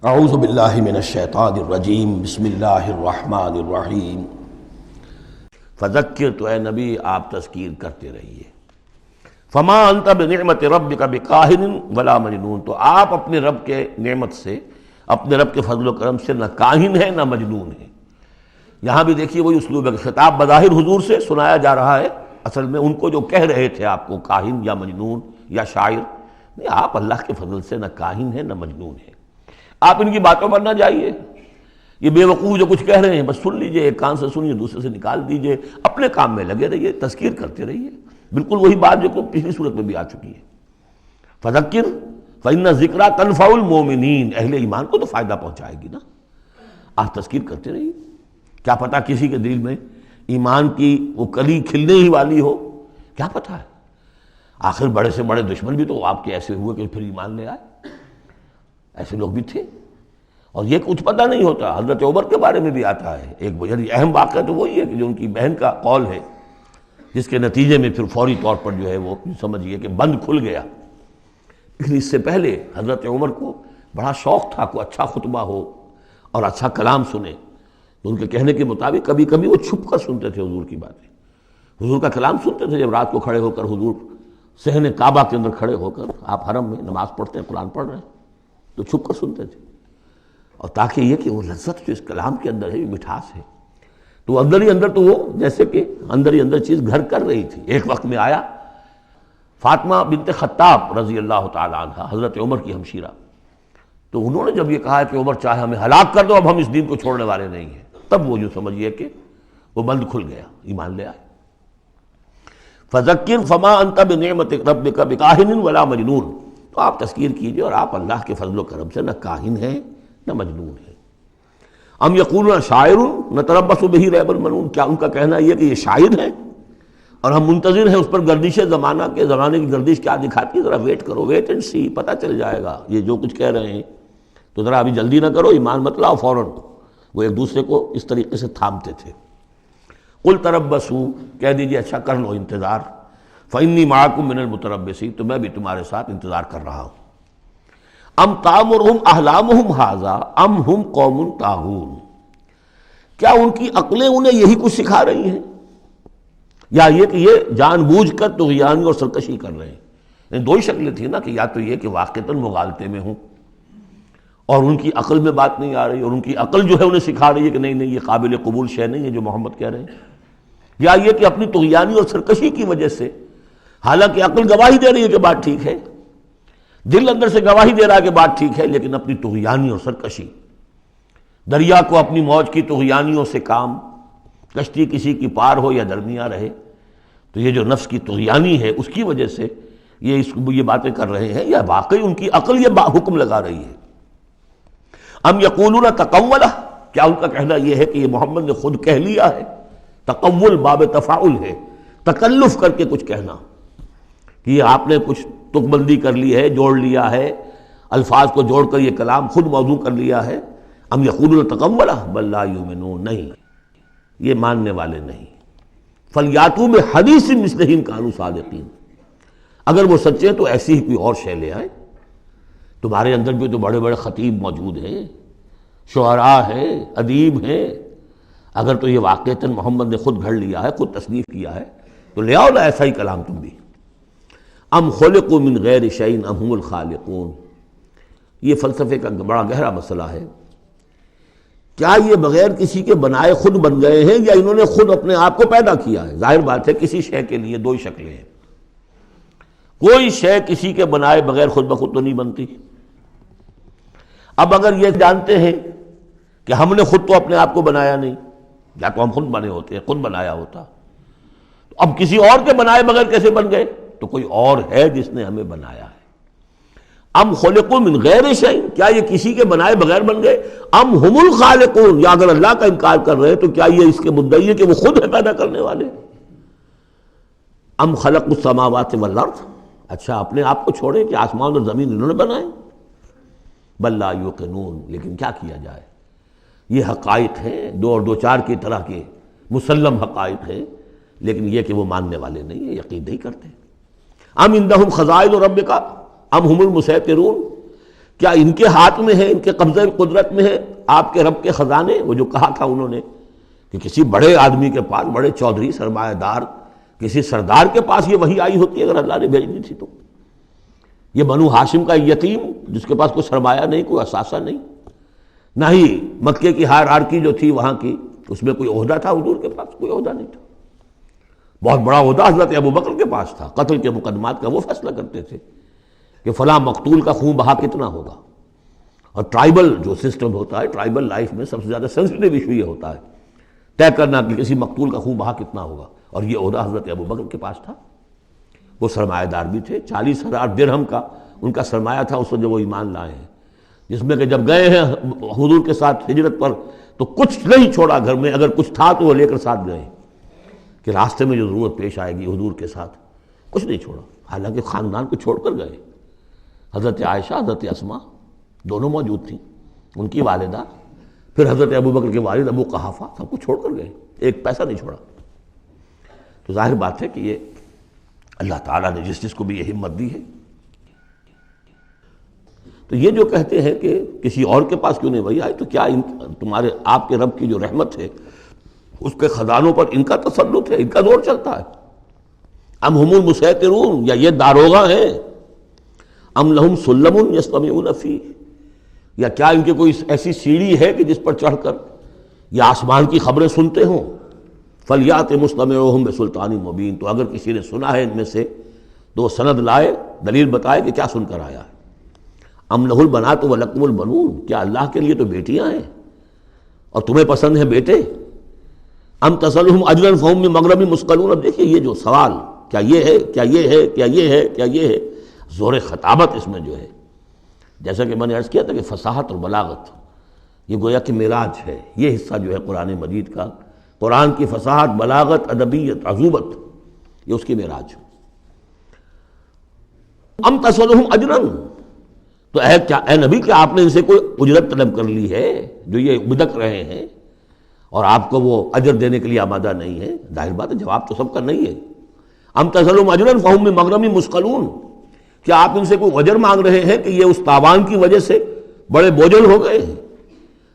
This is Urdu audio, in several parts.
اعوذ باللہ من الشیطان الرجیم بسم اللہ الرحمن الرحیم فذکر، تو اے نبی آپ تذکیر کرتے رہیے. فما انت بنعمت ربک بکاہن ولا مجنون، تو آپ اپنے رب کے نعمت سے، اپنے رب کے فضل و کرم سے نہ کاہن ہے نہ مجنون ہے. یہاں بھی دیکھیے وہی اسلوب ہے، خطاب بظاہر حضور سے سنایا جا رہا ہے، اصل میں ان کو جو کہہ رہے تھے آپ کو کاہن یا مجنون یا شاعر، نہیں، آپ اللہ کے فضل سے نہ کاہن ہے نہ مجنون ہے. آپ ان کی باتوں پر نہ جائیے، یہ بے وقوف جو کچھ کہہ رہے ہیں بس سن لیجئے، ایک کان سے سنیے دوسرے سے نکال دیجئے، اپنے کام میں لگے رہیے، تذکیر کرتے رہیے. بالکل وہی بات جو پچھلی صورت میں بھی آ چکی ہے. فذکر فإن الذکریٰ تنفع المؤمنین، اہل ایمان کو تو فائدہ پہنچائے گی نا. آپ تذکیر کرتے رہیے، کیا پتہ کسی کے دل میں ایمان کی وہ کلی کھلنے ہی والی ہو، کیا پتہ ہے. آخر بڑے سے بڑے دشمن بھی تو آپ کے ایسے ہوئے کہ پھر ایمان لے آئے، ایسے لوگ بھی تھے. اور یہ کچھ پتہ نہیں ہوتا. حضرت عمر کے بارے میں بھی آتا ہے ایک یعنی اہم واقعہ تو وہی ہے کہ جو ان کی بہن کا قول ہے، جس کے نتیجے میں پھر فوری طور پر جو ہے وہ سمجھیے کہ بند کھل گیا. لیکن اس سے پہلے حضرت عمر کو بڑا شوق تھا کوئی اچھا خطبہ ہو اور اچھا کلام سنے. تو ان کے کہنے کے مطابق کبھی کبھی وہ چھپ کر سنتے تھے حضور کی باتیں، حضور کا کلام سنتے تھے. جب رات کو کھڑے ہو کر حضور صحن کعبہ کے اندر کھڑے ہو کر، آپ حرم میں نماز پڑھتے ہیں، قرآن پڑھ رہے ہیں، تو چھپ کر سنتے تھے. اور تاکہ یہ کہ وہ لذت جو اس کلام کے اندر ہے، یہ مٹھاس ہے، تو اندر ہی اندر تو وہ جیسے کہ اندر ہی اندر چیز گھر کر رہی تھی. ایک وقت میں آیا فاطمہ بنت خطاب رضی اللہ تعالی عنہ، حضرت عمر کی ہمشیرہ، تو انہوں نے جب یہ کہا کہ عمر چاہے ہمیں ہلاک کر دو، اب ہم اس دین کو چھوڑنے والے نہیں ہیں، تب وہ جو سمجھیے کہ وہ بند کھل گیا، ایمان لے آئے. فذکر فما انت بنعمت ربک بکاہن ولا مجنون، تو آپ تذکیر کیجئے اور آپ اللہ کے فضل و کرم سے نہ کاہن ہیں نہ مجنون ہیں. ام یقولون شاعر نتربص بہ ریب المنون، کیا ان کا کہنا یہ کہ یہ شاعر ہے اور ہم منتظر ہیں اس پر گردش زمانہ کے، زمانے کی گردش کیا دکھاتی ہے، ذرا ویٹ کرو، ویٹ اینڈ سی، پتہ چل جائے گا یہ جو کچھ کہہ رہے ہیں. تو ذرا ابھی جلدی نہ کرو، ایمان مت لاؤ فوراً. وہ ایک دوسرے کو اس طریقے سے تھامتے تھے. قل تربصوا، کہہ دیجیے اچھا کر لو انتظار. فإنی معکم من المتربصین، تو میں بھی تمہارے ساتھ انتظار کر رہا ہوں. ام تامرہم احلامہم ھذا ام ہم قوم طاغون، کیا ان کی عقلیں انہیں یہی کچھ سکھا رہی ہیں، یا یہ کہ یہ جان بوجھ کر طغیانی اور سرکشی کر رہے ہیں. یعنی دو ہی شکلیں تھیں نا، کہ یا تو یہ کہ واقعتاً مغالطے میں ہوں اور ان کی عقل میں بات نہیں آ رہی، اور ان کی عقل جو ہے انہیں سکھا رہی ہے کہ نہیں نہیں یہ قابل قبول شے نہیں ہے جو محمد کہہ رہے ہیں، یا یہ کہ اپنی طغیانی اور سرکشی کی وجہ سے، حالانکہ عقل گواہی دے رہی ہے کہ بات ٹھیک ہے، دل اندر سے گواہی دے رہا ہے کہ بات ٹھیک ہے، لیکن اپنی طغیانی اور سرکشی، دریا کو اپنی موج کی طغیانیوں سے کام، کشتی کسی کی پار ہو یا درمیاں رہے، تو یہ جو نفس کی طغیانی ہے اس کی وجہ سے یہ باتیں کر رہے ہیں، یا واقعی ان کی عقل یہ حکم لگا رہی ہے. ام یقولون تقولہ، کیا ان کا کہنا یہ ہے کہ یہ محمد نے خود کہہ لیا ہے. تقول باب تفاعل ہے، تکلف کر کے کچھ کہنا، کہ یہ آپ نے کچھ تک بندی کر لی ہے، جوڑ لیا ہے، الفاظ کو جوڑ کر یہ کلام خود موضوع کر لیا ہے. ام یقولون تقولہ بل لا یؤمنون، نہیں یہ ماننے والے نہیں. فلیاتوا بحدیث مثلہ ان کانوا صادقین، اگر وہ سچے تو ایسی ہی کوئی اور شے لے آئے. تمہارے اندر بھی تو بڑے بڑے خطیب موجود ہیں، شعراء ہیں، ادیب ہیں، اگر تو یہ واقعتاً محمد نے خود گھڑ لیا ہے، خود تصنیف کیا ہے، تو لے آؤ نا ایسا ہی کلام تم بھی. ام خلقوا من غیر شیء ام هم الخالقون، یہ فلسفے کا بڑا گہرا مسئلہ ہے. کیا یہ بغیر کسی کے بنائے خود بن گئے ہیں، یا انہوں نے خود اپنے آپ کو پیدا کیا ہے؟ ظاہر بات ہے کسی شے کے لیے دو ہی شکلیں ہیں، کوئی شے کسی کے بنائے بغیر خود بخود تو نہیں بنتی. اب اگر یہ جانتے ہیں کہ ہم نے خود تو اپنے آپ کو بنایا نہیں، یا تو ہم خود بنے ہوتے ہیں، خود بنایا ہوتا، تو اب کسی اور کے بنائے بغیر کیسے بن گئے؟ تو کوئی اور ہے جس نے ہمیں بنایا ہے. ام خلقوا من غیر شیء، کیا یہ کسی کے بنائے بغیر بن گئے؟ ام هم الخالقون، یا اگر اللہ کا انکار کر رہے ہیں تو کیا یہ اس کے مدعی ہے کہ وہ خود ہے پیدا کرنے والے؟ ام خلقوا السماوات والارض، اچھا اپنے آپ کو چھوڑے کہ آسمان اور زمین انہوں نے بنائے. بل لا یوقنون، لیکن کیا کیا جائے، یہ حقائق ہیں، دو اور دو چار کی طرح کے مسلم حقائق ہیں، لیکن یہ کہ وہ ماننے والے نہیں ہیں، یقین نہیں کرتے. ام عندہم خزائن ربک ام ہم المسیطرون، کیا ان کے ہاتھ میں ہے، ان کے قبضے قدرت میں ہے آپ کے رب کے خزانے؟ وہ جو کہا تھا انہوں نے کہ کسی بڑے آدمی کے پاس، بڑے چودھری سرمایہ دار کسی سردار کے پاس یہ وحی آئی ہوتی اگر اللہ نے بھیج دی تھی تو۔ یہ بنو ہاشم کا یتیم جس کے پاس کوئی سرمایہ نہیں، کوئی اثاثہ نہیں، نہ ہی مکے کی ہائرارکی جو تھی وہاں کی اس میں کوئی عہدہ تھا، حضور کے پاس کوئی عہدہ نہیں تھا۔ بہت بڑا عہدہ حضرت ابوبکر کے پاس تھا، قتل کے مقدمات کا وہ فیصلہ کرتے تھے کہ فلاں مقتول کا خون بہا کتنا ہوگا۔ اور ٹرائبل جو سسٹم ہوتا ہے، ٹرائبل لائف میں سب سے زیادہ سینسٹیو ایشو یہ ہوتا ہے طے کرنا کہ کسی مقتول کا خون بہا کتنا ہوگا، اور یہ عہدہ حضرت ابوبکر کے پاس تھا۔ وہ سرمایہ دار بھی تھے، 40,000 درہم کا ان کا سرمایہ تھا اس وقت جب وہ ایمان لائے ہیں، جس میں کہ جب گئے ہیں حضور کے ساتھ ہجرت پر تو کچھ نہیں چھوڑا گھر میں، اگر کچھ تھا تو وہ لے کر ساتھ گئے کہ راستے میں جو ضرورت پیش آئے گی حضور کے ساتھ، کچھ نہیں چھوڑا، حالانکہ خاندان کو چھوڑ کر گئے۔ حضرت عائشہ، حضرت اسماء دونوں موجود تھیں، ان کی والدہ، پھر حضرت ابوبکر کے والد ابو قحافہ، سب کو چھوڑ کر گئے، ایک پیسہ نہیں چھوڑا۔ تو ظاہر بات ہے کہ یہ اللہ تعالیٰ نے جس کو بھی یہ ہمت دی ہے۔ تو یہ جو کہتے ہیں کہ کسی اور کے پاس کیوں نہیں وہی آئی، تو کیا تمہارے آپ کے رب کی جو رحمت ہے اس کے خزانوں پر ان کا تسلط ہے، ان کا زور چلتا ہے؟ ام ہم المسیطرون، یا یہ داروغہ ہیں؟ ام لہم سلم یستمعون فیہ، یا کیا ان کے کوئی ایسی سیڑھی ہے کہ جس پر چڑھ کر یہ آسمان کی خبریں سنتے ہوں؟ فلیات مستمعہم بسلطان مبین، تو اگر کسی نے سنا ہے ان میں سے تو وہ سند لائے، دلیل بتائے کہ کیا سن کر آیا ہے۔ ام لہ البنات ولکم البنون، کیا اللہ کے لیے تو بیٹیاں ہیں اور تمہیں پسند ہیں بیٹے؟ ام تسألہم اجرا فہم من مغرم مثقلون، اب دیکھیے یہ جو سوال، کیا یہ ہے، کیا یہ ہے، کیا یہ ہے، کیا یہ ہے، زور خطابت اس میں جو ہے، جیسا کہ میں نے عرض کیا تھا کہ فصاحت اور بلاغت یہ گویا کہ معراج ہے، یہ حصہ جو ہے قرآن مجید کا، قرآن کی فصاحت، بلاغت، ادبیت، عذوبت، یہ اس کی معراج۔ ام تسألہم اجرا، تو اے نبی کیا آپ نے ان سے کوئی اجرت طلب کر لی ہے جو یہ بدک رہے ہیں اور آپ کو وہ اجر دینے کے لیے آمادہ نہیں ہے؟ ظاہر بات ہے جواب تو سب کا نہیں ہے۔ ام تسألہم اجرا فہم من مغرم مثقلون، کیا آپ ان سے کوئی اجر مانگ رہے ہیں کہ یہ اس تاوان کی وجہ سے بڑے بوجھل ہو گئے ہیں؟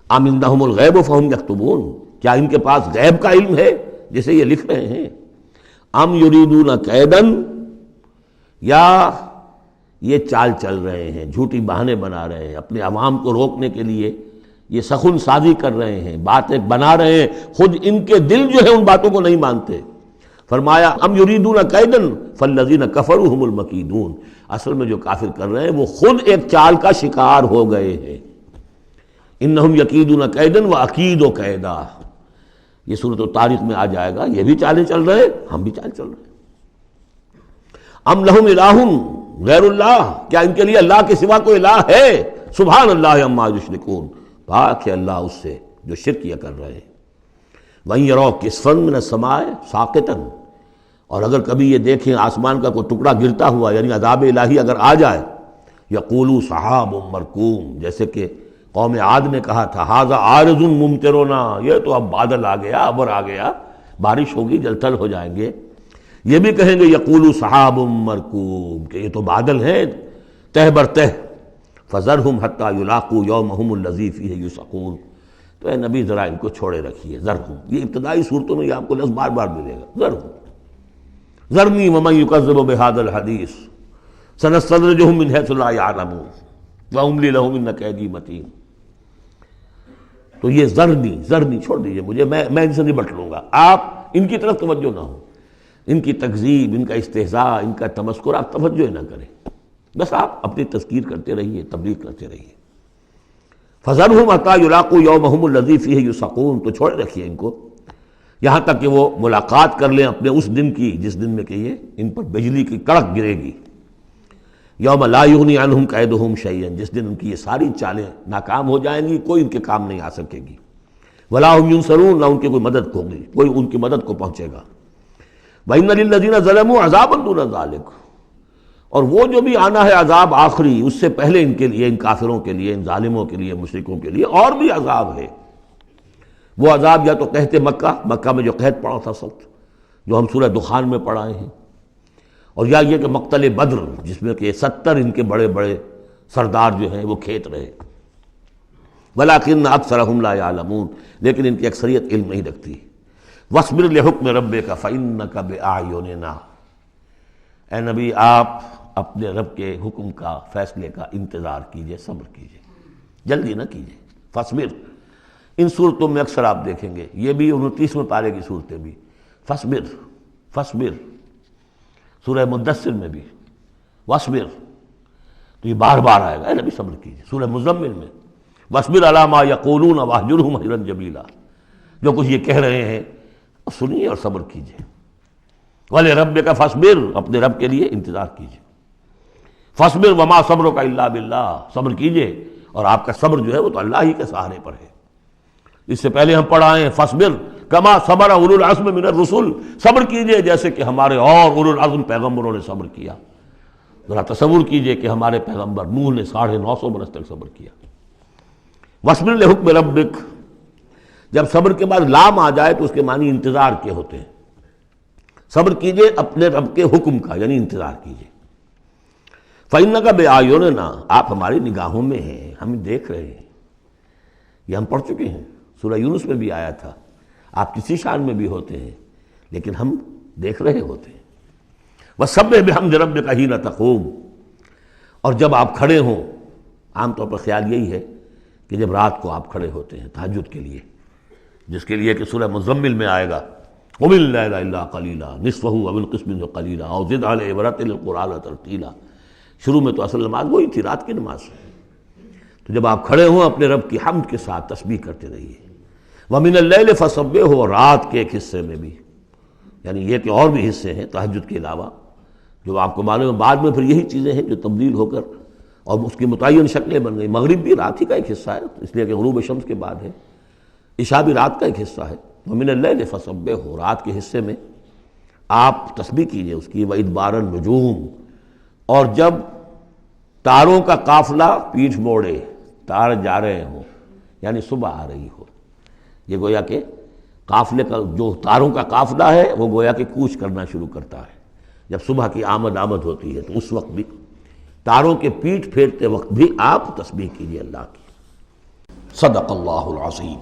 ام عندہم الغیب فہم یکتبون، کیا ان کے پاس غیب کا علم ہے جسے یہ لکھ رہے ہیں؟ ام یریدون کیدا، یا یہ چال چل رہے ہیں، جھوٹی بہانے بنا رہے ہیں، اپنے عوام کو روکنے کے لیے یہ سخن سازی کر رہے ہیں، باتیں بنا رہے ہیں، خود ان کے دل جو ہے ان باتوں کو نہیں مانتے۔ فرمایا ام یریدون کیدا فالذین کفروا هم المکیدون، اصل میں جو کافر کر رہے ہیں وہ خود ایک چال کا شکار ہو گئے ہیں۔ انہم یکیدون کیدا واکید کیدا، یہ سورۃ الطارق میں آ جائے گا، یہ بھی چالیں چل رہے ہیں، ہم بھی چال چل رہے ہیں۔ ام لہم الہ غیر اللہ، کیا ان کے لیے اللہ کے سوا کوئی الہ ہے؟ سبحان اللہ عما یشرکون، پاک ہے اللہ اس سے جو شرک کیا کر رہے ہیں۔ وَإِن يَرَوْا كِسْفًا مِنَ السَّمَاءِ سَاقِطًا، اور اگر کبھی یہ دیکھیں آسمان کا کوئی ٹکڑا گرتا ہوا، یعنی عذاب الہی اگر آ جائے، یقولوا سحاب مرکوم، جیسے کہ قوم عاد نے کہا تھا ھذا عارض ممطرنا، یہ تو اب بادل آ گیا، ابر آ گیا، بارش ہوگی، جل تھل ہو جائیں گے۔ یہ بھی کہیں گے یقولوا سحاب مرکوم، کہ یہ تو بادل ہیں تہ بر تہ، فذرہم حتی یلاقوا یومہم الذی فیہ یوسعون، تو اے نبی ذرا ان کو چھوڑے رکھیے، ذرہم، یہ ابتدائی صورتوں میں یہ آپ کو لفظ بار بار ملے گا، ذرہم، ذرنی ومن یکذب بہذا الحدیث سنستدرجہم من حیث لا یعلمون واملی لہم ان کیدی متین۔ تو یہ ذرنی چھوڑ دیجیے مجھے، میں ان سے نبٹ لوں گا، آپ ان کی طرف توجہ نہ ہو، ان کی تکذیب، ان کا استہزاء، ان کا تمسخر آپ توجہ نہ کریں، بس آپ اپنی تذکیر کرتے رہیے، تبلیغ کرتے رہیے۔ فذرہم حتی یلاقوا یومہم الذی فیہ یوسعون، تو چھوڑے رکھیے ان کو یہاں تک کہ وہ ملاقات کر لیں اپنے اس دن کی جس دن میں کہ یہ ان پر بجلی کی کڑک گرے گی۔ یوم لا یغنی عنہم کیدہم شیئا، جس دن ان کی یہ ساری چالیں ناکام ہو جائیں گی، کوئی ان کے کام نہیں آ سکے گی۔ ولا ہم ینصرون، نہ ان کی کوئی مدد ہوگی، کوئی ان کی مدد کو پہنچے گا۔ وَإِنَّ لِلَّذِينَ ظَلَمُوا عَذَابًا دُونَ ذَلِكَ، اور وہ جو بھی آنا ہے عذاب آخری، اس سے پہلے ان کے لیے، ان کافروں کے لیے، ان ظالموں کے لیے، مشرکوں کے لیے اور بھی عذاب ہے۔ وہ عذاب یا تو قحط مکہ میں جو قحط پڑا تھا سخت، جو ہم سورہ دخان میں پڑھائے ہیں، اور یا یہ کہ مقتل بدر، جس میں کہ 70 ان کے بڑے بڑے سردار جو ہیں وہ کھیت رہے. وَلَٰكِنَّ أَكْثَرَهُمْ لَا يَعْلَمُونَ، لیکن ان کی اکثریت علم نہیں رکھتی. وَاصْبِرْ لِحُكْمِ رَبِّكَ فَإِنَّكَ بِأَعْيُنِنَا، اے نبی آپ اپنے رب کے حکم کا، فیصلے کا انتظار کیجئے، صبر کیجئے، جلدی نہ کیجئے. فَاصْبِرْ، ان صورتوں میں اکثر آپ دیکھیں گے، یہ بھی 29ویں پارے کی صورتیں بھی، فَاصْبِرْ فَاصْبِرْ، سورہ مدثر میں بھی وَاصْبِرْ، تو یہ بار بار آئے گا، اے نبی صبر کیجئے. سورہ مزمل میں وَاصْبِرْ عَلَىٰ مَا يَقُولُونَ وَاهْجُرْهُمْ هَجْرًا جَمِيلًا، جو کچھ یہ کہہ رہے ہیں سنیے اور صبر کیجئے. وَلِرَبِّكَ فَاصْبِرْ، اپنے رب کے لیے انتظار کیجئے. فَاصْبِرْ وَمَا صَبْرُكَ إِلَّا بِاللَّهِ، صبر کیجئے اور آپ کا صبر جو ہے وہ تو اللہ ہی کے سہارے پر ہے. اس سے پہلے ہم پڑھ آئے ہیں فَاصْبِرْ كَمَا صَبَرَ أُولُو الْعَزْمِ مِنَ الرُّسُلِ، صبر کیجئے جیسے کہ ہمارے اور اولو العزم پیغمبروں نے صبر کیا. ذرا تصور کیجئے کہ ہمارے پیغمبر نوح نے 950 برس تک صبر کیا. وَاصْبِرْ لِحُكْمِ رَبِّكَ، جب صبر کے بعد لام آ جائے تو اس کے معنی انتظار کے ہوتے ہیں. صبر کیجئے اپنے رب کے حکم کا، یعنی انتظار کیجئے. فَإِنَّكَ بِأَعْيُنِنَا، آپ ہماری نگاہوں میں ہیں، ہم دیکھ رہے ہیں. یہ ہم پڑھ چکے ہیں، سورہ یونس میں بھی آیا تھا. آپ کسی شان میں بھی ہوتے ہیں لیکن ہم دیکھ رہے ہوتے ہیں. وَسَبِّحْ بِحَمْدِ رَبِّكَ حِينَ تَقُومُ، اور جب آپ کھڑے ہوں، عام طور پر خیال یہی ہے کہ جب رات کو آپ کھڑے ہوتے ہیں تہجد کے لیے، جس کے لیے کہ سورہ مزمل میں آئے گا قُمِ اللَّيْلَ إِلَّا قَلِيلًا نِصْفَهُ أَوِ انقُصْ مِنْهُ قَلِيلًا أَوْ زِدْ عَلَيْهِ وَرَتِّلِ الْقُرْآنَ تَرْتِيلًا. شروع میں تو اصل نماز وہی تھی، رات کی نماز. تو جب آپ کھڑے ہوں اپنے رب کی حمد کے ساتھ تسبیح کرتے رہیے. وَمِنَ اللَّيْلِ فَسَبِّحْهُ، اور رات کے ایک حصے میں بھی، یعنی یہ کہ اور بھی حصے ہیں تہجد کے علاوہ جو آپ کو معلوم ہے. بعد میں پھر یہی چیزیں ہیں جو تبدیل ہو کر اور اس کی متعین شکلیں بن گئی. مغرب بھی رات ہی کا ایک حصہ ہے، اس لیے کہ غروب شمس کے بعد ہے. عشاء بھی رات کا ایک حصہ ہے. وَمِنَ اللَّيْلِ فَسَبِّحْهُ، رات کے حصے میں آپ تسبیح کیجئے اس کی. وَإِدْبَارَ النُّجُومِ، اور جب تاروں کا قافلہ پیٹھ موڑے، تار جا رہے ہوں یعنی صبح آ رہی ہو. یہ گویا کہ قافلے کا جو تاروں کا قافلہ ہے وہ گویا کہ کوچ کرنا شروع کرتا ہے. جب صبح کی آمد ہوتی ہے تو اس وقت بھی، تاروں کے پیٹھ پھیرتے وقت بھی آپ تسبیح کیجئے اللہ کی. صدق اللہ العظیم.